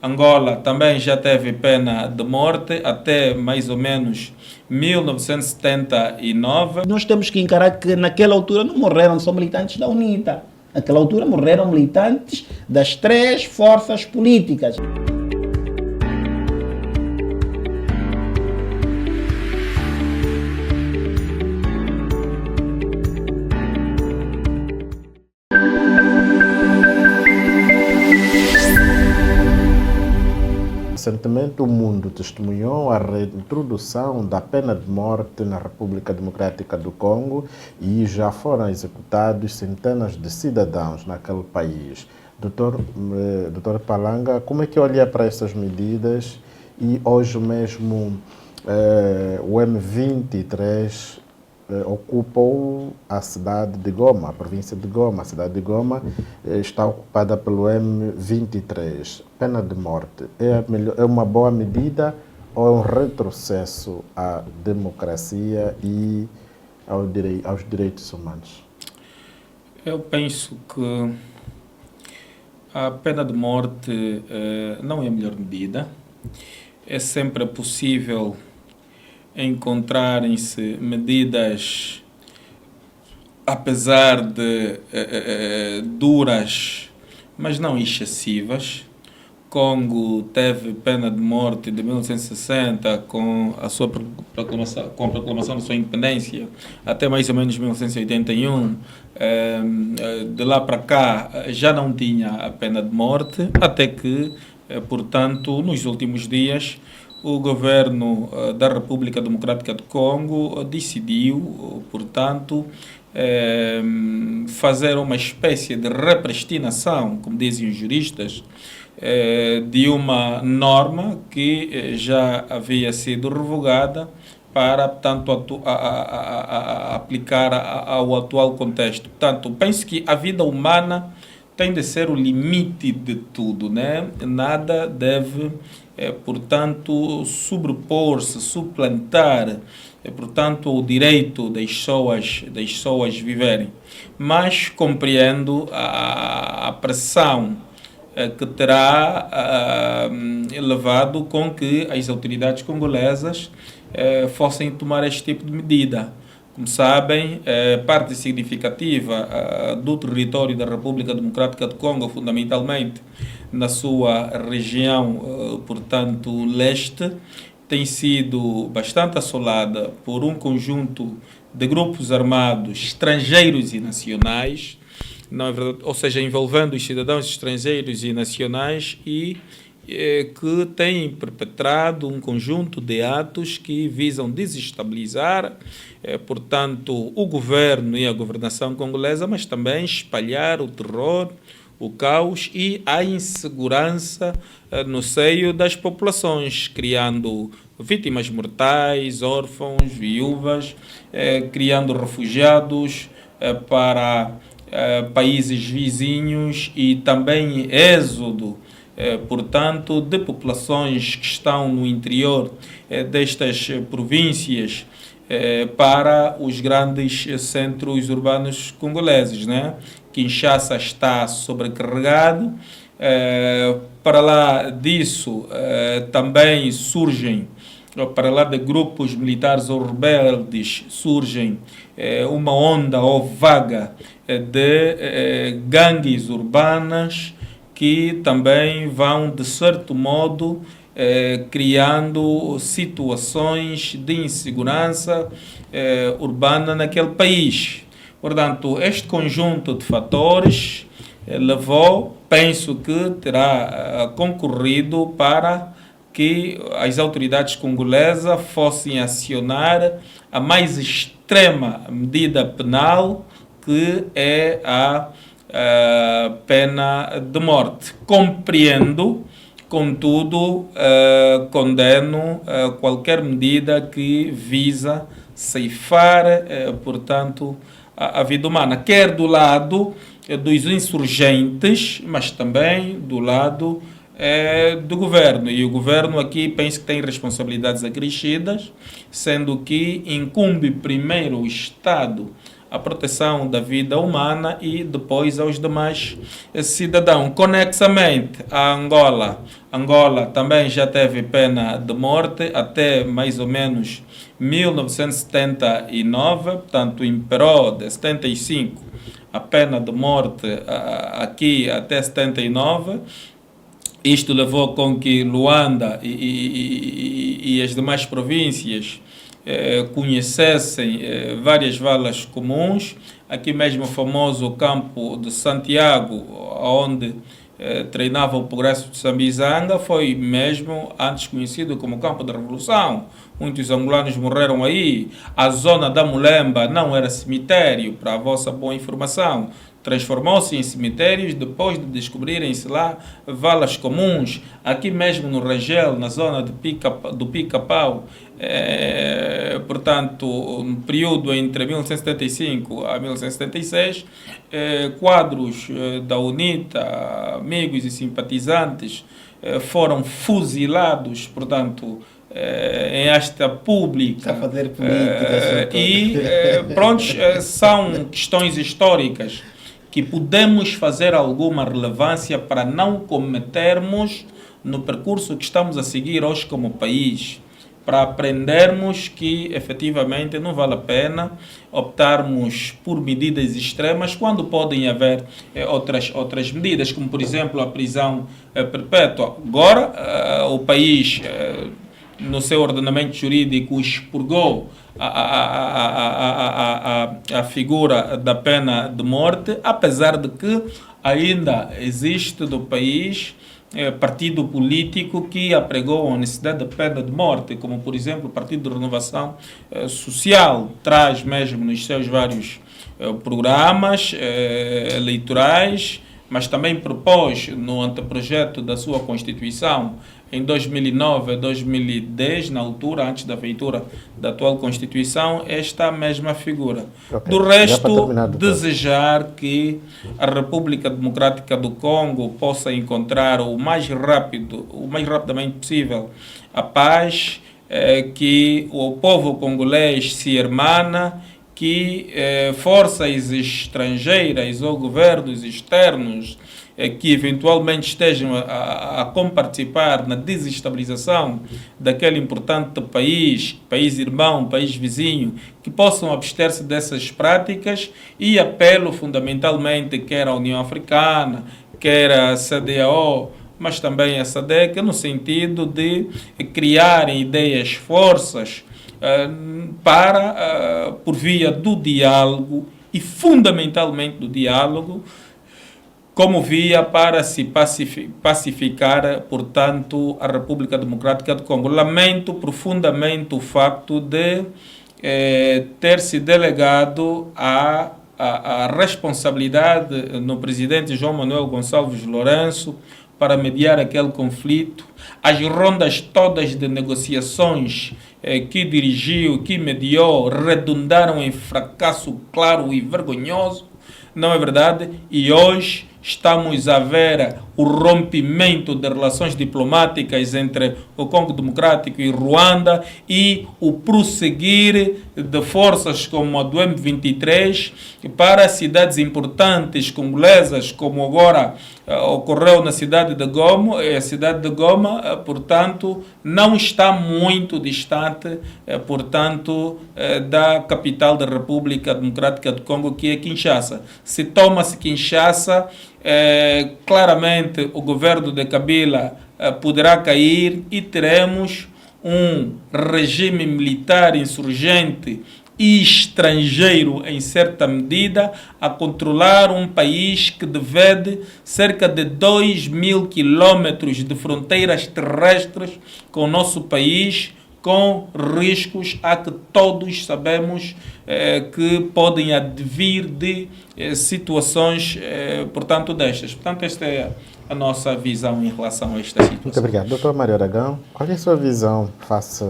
Angola também já teve pena de morte até mais ou menos 1979. Nós temos que encarar que naquela altura não morreram só militantes da UNITA. Naquela altura morreram militantes das 3 forças políticas. Recentemente, o mundo testemunhou a reintrodução da pena de morte na República Democrática do Congo e já foram executados centenas de cidadãos naquele país. Doutor Palanga, como é que olha para essas medidas? E hoje mesmo o M23 ocupou a cidade de Goma, a província de Goma. A cidade de Goma está ocupada pelo M23. Pena de morte é uma boa medida ou é um retrocesso à democracia e aos direitos humanos? Eu penso que a pena de morte não é a melhor medida. É sempre possível encontrarem-se medidas, apesar de duras, mas não excessivas. Congo teve pena de morte de 1960 com a proclamação da sua independência até mais ou menos 1981. De lá para cá já não tinha a pena de morte, até que, portanto, nos últimos dias, o governo da República Democrática do Congo decidiu, portanto, fazer uma espécie de repristinação, como dizem os juristas, de uma norma que já havia sido revogada para, portanto, aplicar ao atual contexto. Portanto, penso que a vida humana tem de ser o limite de tudo, né? Nada deve, portanto, sobrepor-se, suplantar, portanto, o direito das pessoas viverem. Mas compreendo a pressão que terá levado com que as autoridades congolesas fossem tomar este tipo de medida. Como sabem, parte significativa do território da República Democrática do Congo, fundamentalmente na sua região, portanto, leste, tem sido bastante assolada por um conjunto de grupos armados estrangeiros e nacionais, não é verdade? Ou seja, envolvendo os cidadãos estrangeiros e nacionais e que têm perpetrado um conjunto de atos que visam desestabilizar, portanto, o governo e a governação congolesa, mas também espalhar o terror, o caos e a insegurança no seio das populações, criando vítimas mortais, órfãos, viúvas, criando refugiados para países vizinhos e também êxodo, portanto, de populações que estão no interior destas províncias para os grandes centros urbanos congoleses, né? Kinshasa está sobrecarregado. Para lá disso, também surgem, para lá de grupos militares ou rebeldes, surgem uma onda ou vaga de gangues urbanas que também vão, de certo modo, criando situações de insegurança urbana naquele país. Portanto, este conjunto de fatores levou, penso que terá concorrido para que as autoridades congolesas fossem acionar a mais extrema medida penal, que é a pena de morte. Compreendo, contudo, condeno qualquer medida que visa ceifar, portanto, a vida humana, quer do lado dos insurgentes, mas também do lado do governo. E o governo aqui penso que tem responsabilidades acrescidas, sendo que incumbe primeiro o Estado a proteção da vida humana e depois aos demais cidadãos. Conexamente a Angola, Angola também já teve pena de morte até mais ou menos 1979, portanto imperou de 75 a pena de morte aqui até 79. Isto levou com que Luanda e as demais províncias conhecessem várias valas comuns. Aqui mesmo o famoso campo de Santiago, onde treinava o progresso de Sambizanga, foi mesmo antes conhecido como campo da Revolução. Muitos angolanos morreram aí. A zona da Mulemba não era cemitério, para a vossa boa informação. Transformou-se em cemitérios depois de descobrirem-se lá valas comuns. Aqui mesmo no Rangel, na zona do Pica-Pau, portanto, no período entre 1975 a 1976, quadros da UNITA, amigos e simpatizantes, foram fuzilados, portanto, em esta pública. A fazer política. São questões históricas que podemos fazer alguma relevância para não cometermos no percurso que estamos a seguir hoje como país, para aprendermos que efetivamente não vale a pena optarmos por medidas extremas quando podem haver outras medidas, como por exemplo a prisão perpétua. Agora o país no seu ordenamento jurídico expurgou a figura da pena de morte, apesar de que ainda existe no país partido político que apregou a necessidade da pena de morte, como por exemplo o Partido de Renovação Social, traz mesmo nos seus vários programas eleitorais, mas também propôs no anteprojeto da sua Constituição em 2009 a 2010, na altura, antes da feitura da atual Constituição, esta mesma figura. Okay. Do resto, desejar que a República Democrática do Congo possa encontrar o mais rapidamente possível a paz, que o povo congolês se hermana, que forças estrangeiras ou governos externos que eventualmente estejam a comparticipar na desestabilização daquele importante país irmão, país vizinho, que possam abster-se dessas práticas, e apelo fundamentalmente quer a União Africana, quer a CEDEAO, mas também a SADC, no sentido de criarem ideias, forças, para, por via do diálogo, e fundamentalmente do diálogo, como via para se pacificar, portanto, a República Democrática do Congo. Lamento profundamente o facto de ter se delegado a responsabilidade no presidente João Manuel Gonçalves Lourenço para mediar aquele conflito. As rondas todas de negociações que dirigiu, que mediou, redundaram em fracasso claro e vergonhoso, não é verdade? E hoje estamos a ver o rompimento de relações diplomáticas entre o Congo Democrático e Ruanda, e o prosseguir de forças como a do M23 para cidades importantes congolesas, como agora ocorreu na cidade de Goma. A cidade de Goma, portanto, não está muito distante, portanto, da capital da República Democrática do Congo, que é Kinshasa. Se toma-se Kinshasa, claramente o governo de Kabila poderá cair e teremos um regime militar insurgente e estrangeiro, em certa medida, a controlar um país que divide cerca de 2.000 quilômetros de fronteiras terrestres com o nosso país, com riscos a que todos sabemos que podem advir de situações, portanto, destas. Portanto, esta é a nossa visão em relação a esta situação. Muito obrigado. Dr. Mário Aragão, qual é a sua visão face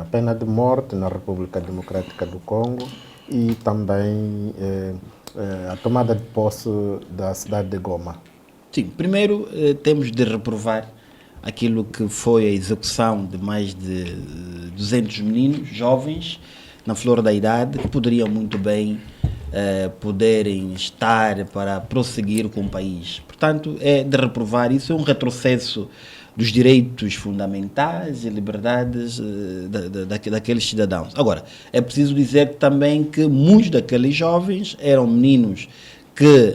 à pena de morte na República Democrática do Congo e também a tomada de posse da cidade de Goma? Sim, primeiro temos de reprovar aquilo que foi a execução de mais de 200 meninos, jovens, na flor da idade, que poderiam muito bem poderem estar para prosseguir com o país. Portanto, é de reprovar. Isso é um retrocesso dos direitos fundamentais e liberdades daqueles cidadãos. Agora, é preciso dizer também que muitos daqueles jovens eram meninos que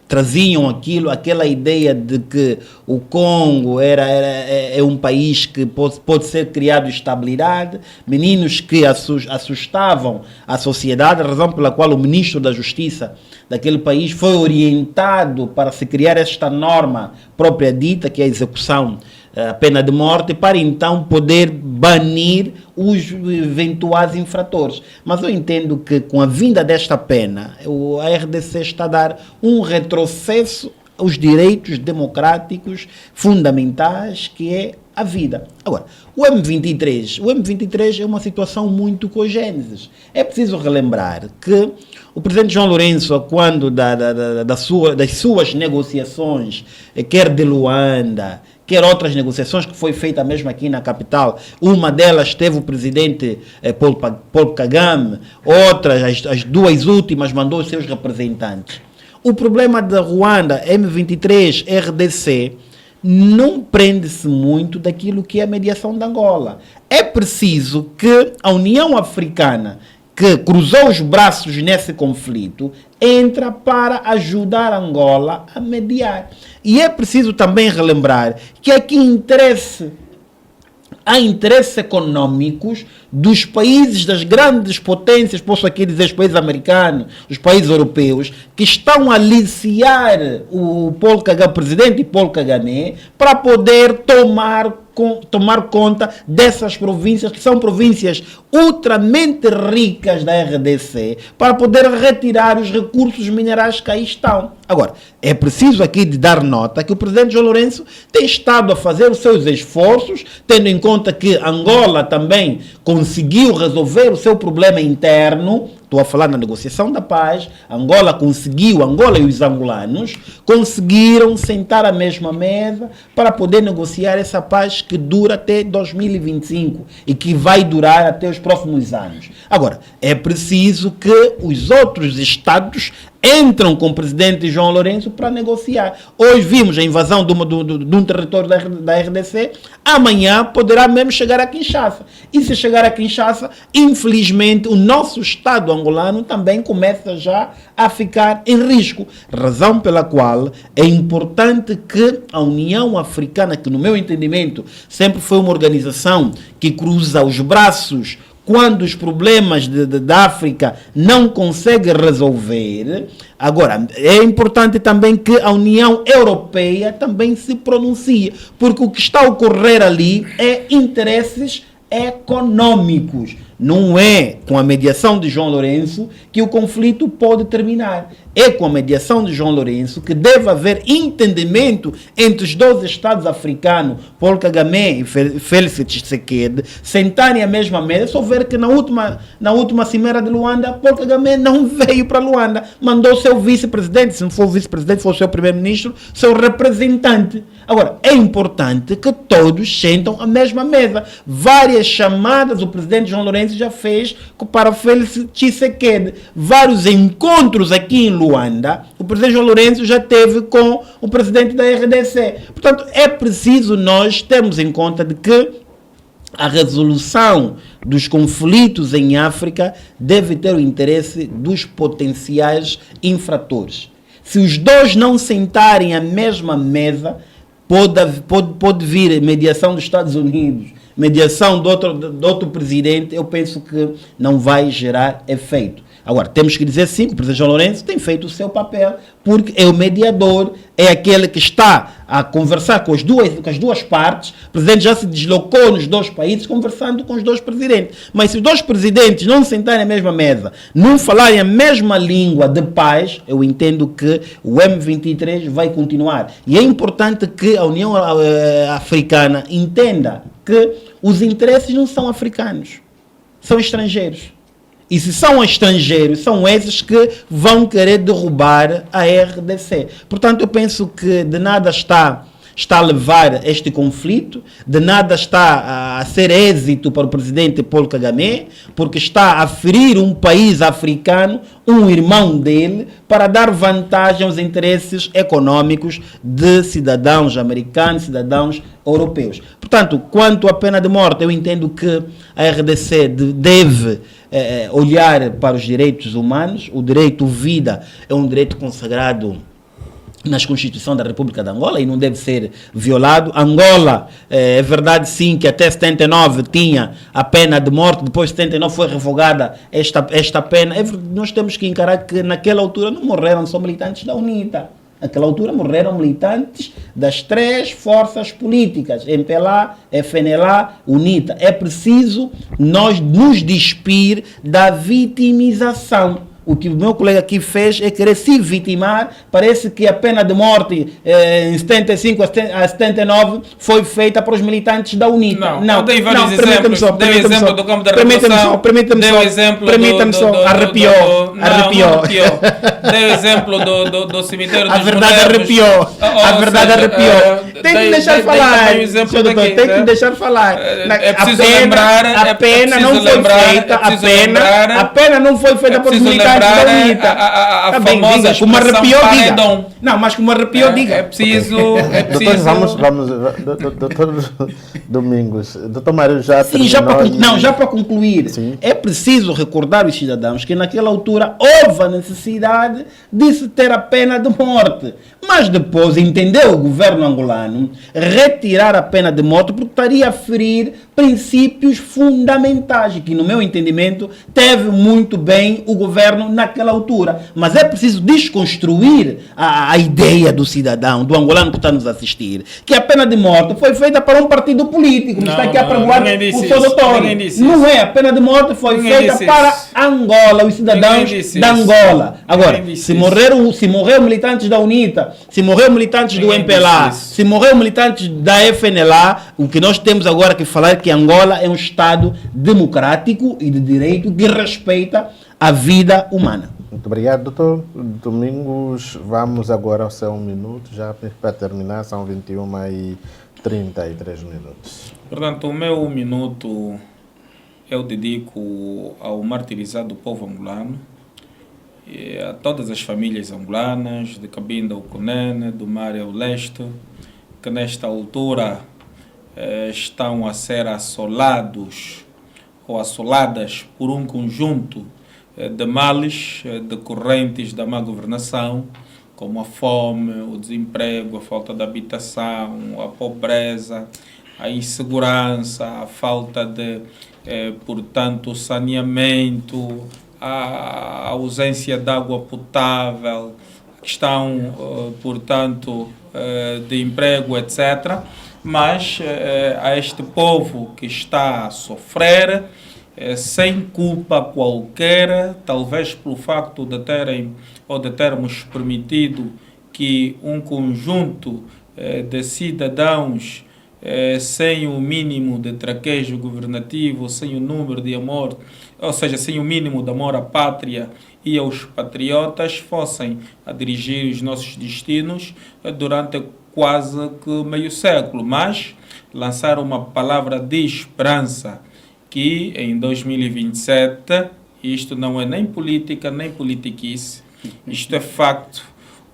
traziam aquela ideia de que o Congo é um país que pode ser criado estabilidade, meninos que assustavam a sociedade, a razão pela qual o ministro da Justiça daquele país foi orientado para se criar esta norma própria dita, que é a execução, a pena de morte, para então poder banir os eventuais infratores. Mas eu entendo que com a vinda desta pena, a RDC está a dar um retrocesso aos direitos democráticos fundamentais, que é a vida. Agora, o M23 é uma situação muito cogênese. É preciso relembrar que o presidente João Lourenço, quando das suas negociações, quer de Luanda, quer outras negociações que foi feita mesmo aqui na capital, uma delas teve o presidente Paul Kagame, outras, as duas últimas, mandou os seus representantes. O problema da Ruanda, M23, RDC, não prende-se muito daquilo que é a mediação de Angola. É preciso que a União Africana, que cruzou os braços nesse conflito, entra para ajudar Angola a mediar. E é preciso também relembrar que aqui há interesses econômicos dos países, das grandes potências, posso aqui dizer os países americanos, os países europeus, que estão a aliciar o presidente Paul Kagame para poder tomar conta dessas províncias, que são províncias ultramente ricas da RDC, para poder retirar os recursos minerais que aí estão. Agora, é preciso aqui de dar nota que o presidente João Lourenço tem estado a fazer os seus esforços, tendo em conta que Angola também conseguiu resolver o seu problema interno. Estou a falar na negociação da paz. Angola e os angolanos conseguiram sentar à mesma mesa para poder negociar essa paz que dura até 2025 e que vai durar até os próximos anos. Agora, é preciso que os outros estados entram com o presidente João Lourenço para negociar. Hoje vimos a invasão de um território da RDC, amanhã poderá mesmo chegar a Kinshasa. E se chegar a Kinshasa, infelizmente, o nosso Estado angolano também começa já a ficar em risco. Razão pela qual é importante que a União Africana, que no meu entendimento sempre foi uma organização que cruza os braços quando os problemas da África não consegue resolver. Agora, é importante também que a União Europeia também se pronuncie, porque o que está a ocorrer ali é interesses econômicos. Não é com a mediação de João Lourenço que o conflito pode terminar. É com a mediação de João Lourenço que deve haver entendimento entre os dois Estados africanos, Paul Kagame e Félix Tshisekedi, sentarem à mesma mesa. Só ver que na última cimeira de Luanda, Paul Kagame não veio para Luanda, mandou seu vice-presidente, se não for o vice-presidente, for o seu primeiro-ministro, seu representante. Agora, é importante que todos sentam à mesma mesa. Várias chamadas o presidente João Lourenço já fez para Félix Tshisekedi. Vários encontros aqui em Luanda, o presidente João Lourenço já teve com o presidente da RDC. Portanto, é preciso nós termos em conta de que a resolução dos conflitos em África deve ter o interesse dos potenciais infratores. Se os dois não sentarem à mesma mesa, pode vir mediação dos Estados Unidos, mediação de outro presidente. Eu penso que não vai gerar efeito. Agora, temos que dizer sim que o presidente João Lourenço tem feito o seu papel, porque é o mediador, é aquele que está a conversar com as duas partes. O presidente já se deslocou nos dois países conversando com os dois presidentes. Mas se os dois presidentes não sentarem à mesma mesa, não falarem a mesma língua de paz, eu entendo que o M23 vai continuar. E é importante que a União Africana entenda que os interesses não são africanos, são estrangeiros. E se são estrangeiros, são esses que vão querer derrubar a RDC. Portanto, eu penso que de nada está está a levar este conflito, de nada está a ser êxito para o presidente Paul Kagame, porque está a ferir um país africano, um irmão dele, para dar vantagem aos interesses econômicos de cidadãos americanos, cidadãos europeus. Portanto, quanto à pena de morte, eu entendo que a RDC deve olhar para os direitos humanos. O direito à vida é um direito consagrado nas Constituição da República de Angola e não deve ser violado. Angola, é verdade sim que até 79 tinha a pena de morte, depois de 79 foi revogada esta pena. Nós temos que encarar que naquela altura não morreram só militantes da UNITA. Naquela altura morreram militantes das 3 forças políticas, MPLA, FNLA, UNITA. É preciso nós nos despir da vitimização. O que o meu colega aqui fez é querer se vitimar. Parece que a pena de morte em 75 a 79 foi feita para os militantes da UNITA. Não, dei vários exemplos. Deu exemplo do campo da repressão. Deu exemplo do... Arrepiou. Deu exemplo do cemitério dos A verdade arrepiou. A verdade arrepiou. Tem que deixar falar. Tem que deixar falar. É preciso lembrar... A pena não foi feita. A pena não foi feita por militantes da UNITA. A famosa expressão paredão. Não, mas como arrepiou, diga. É preciso... Vamos, doutor Domingos, doutor Mário já sim, já para concluir, sim. É preciso recordar os cidadãos que naquela altura houve a necessidade de se ter a pena de morte, mas depois entendeu o governo angolano retirar a pena de morte porque estaria a ferir princípios fundamentais, que no meu entendimento teve muito bem o governo naquela altura, mas é preciso desconstruir a ideia do cidadão, do angolano que está nos assistir, que a pena de morte foi feita para um partido político, que está aqui a pregoar o seu doutor. Não é, a pena de morte foi feita para Angola, os cidadãos da Angola. Agora, se morreram militantes da UNITA, se morreram militantes do MPLA, se morreram militantes da FNLA, o que nós temos agora que falar é que Angola é um Estado democrático e de direito que respeita a vida humana. Muito obrigado, doutor Domingos. Vamos agora ao seu 1 minuto, já para terminar, são 21h33 minutos. Portanto, o meu 1 minuto eu dedico ao martirizado povo angolano, e a todas as famílias angolanas, de Cabinda ao Cunene, do Mar ao Leste, que nesta altura estão a ser assolados ou assoladas por um conjunto de males decorrentes da má governação, como a fome, o desemprego, a falta de habitação, a pobreza, a insegurança, a falta de, portanto, saneamento, a ausência de água potável, a questão, portanto, de emprego, etc. Mas a este povo que está a sofrer, sem culpa qualquer, talvez pelo facto de termos permitido que um conjunto de cidadãos sem o mínimo de traquejo governativo, sem o número de amor, ou seja, sem o mínimo de amor à pátria e aos patriotas, fossem a dirigir os nossos destinos durante quase que meio século. Mas lançar uma palavra de esperança que em 2027, isto não é nem política, nem politiquice, isto é facto.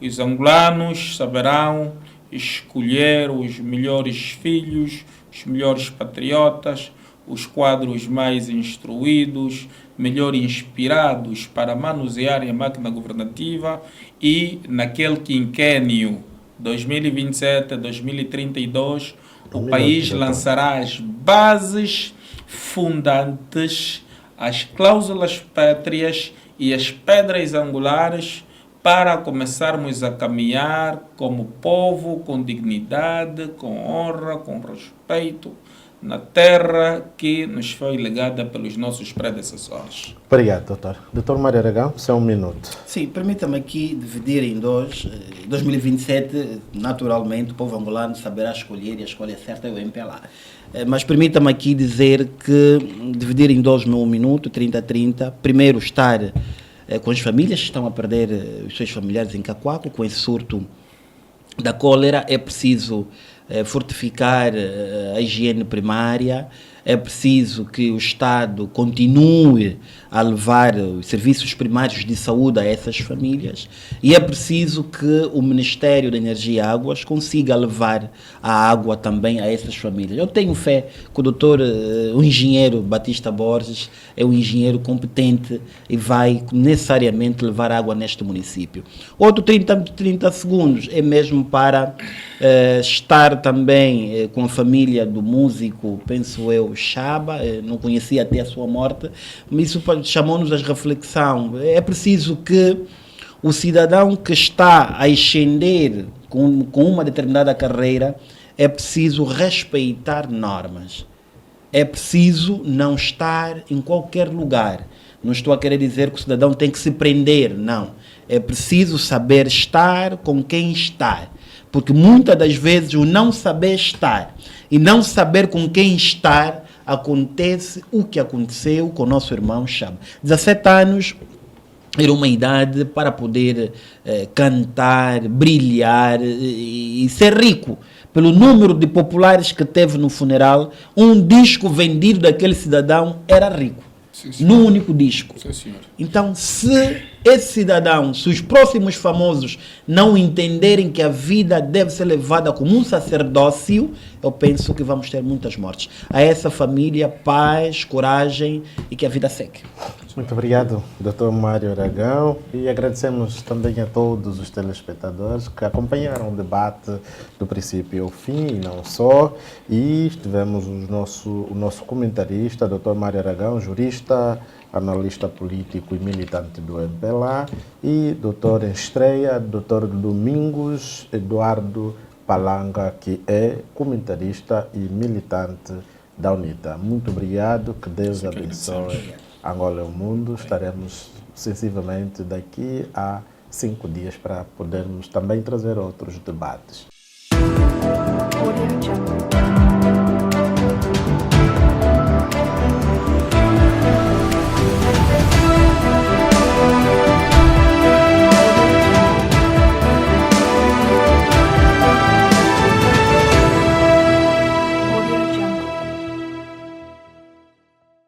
Os angolanos saberão escolher os melhores filhos, os melhores patriotas, os quadros mais instruídos, melhor inspirados para manusearem a máquina governativa, e naquele quinquênio 2027-2032 o país lançará as bases fundantes, as cláusulas pétreas e as pedras angulares para começarmos a caminhar como povo, com dignidade, com honra, com respeito, na terra que nos foi legada pelos nossos predecessores. Obrigado, doutor. Doutor Mário Aragão, seu 1 minuto. Sim, permita-me aqui dividir em dois. Em 2027, naturalmente, o povo angolano saberá escolher, e a escolha certa é o MPLA. Mas permita-me aqui dizer que dividir em dois o meu 1 minuto, 30-30. Primeiro, estar com as famílias que estão a perder os seus familiares em Cacoaco, com esse surto da cólera. É preciso fortificar a higiene primária, é preciso que o Estado continue a levar os serviços primários de saúde a essas famílias e é preciso que o Ministério da Energia e Águas consiga levar a água também a essas famílias. Eu tenho fé que o engenheiro Batista Borges é um engenheiro competente e vai necessariamente levar água neste município. Outro 30 segundos é mesmo para estar também com a família do músico, penso eu, Chaba, não conhecia até a sua morte, mas isso chamou-nos a reflexão. É preciso que o cidadão que está a ascender com uma determinada carreira, é preciso respeitar normas. É preciso não estar em qualquer lugar. Não estou a querer dizer que o cidadão tem que se prender, não. É preciso saber estar com quem está. Porque muitas das vezes o não saber estar e não saber com quem estar, acontece o que aconteceu com o nosso irmão Chaba. 17 anos era uma idade para poder cantar, brilhar e ser rico. Pelo número de populares que teve no funeral, um disco vendido daquele cidadão era rico. Sim, num único disco. Sim, senhor. Então, se esse cidadão, se os próximos famosos não entenderem que a vida deve ser levada como um sacerdócio, eu penso que vamos ter muitas mortes. A essa família, paz, coragem e que a vida segue. Muito obrigado, Dr. Mário Aragão, e agradecemos também a todos os telespectadores que acompanharam o debate do princípio ao fim e não só. E tivemos o nosso comentarista, Dr. Mário Aragão, jurista, analista político e militante do MPLA, e doutor em estreia, Dr. Domingos Eduardo Palanga, que é comentarista e militante da UNITA. Muito obrigado, que Deus abençoe Angola e o mundo. Estaremos sensivelmente daqui a 5 dias para podermos também trazer outros debates.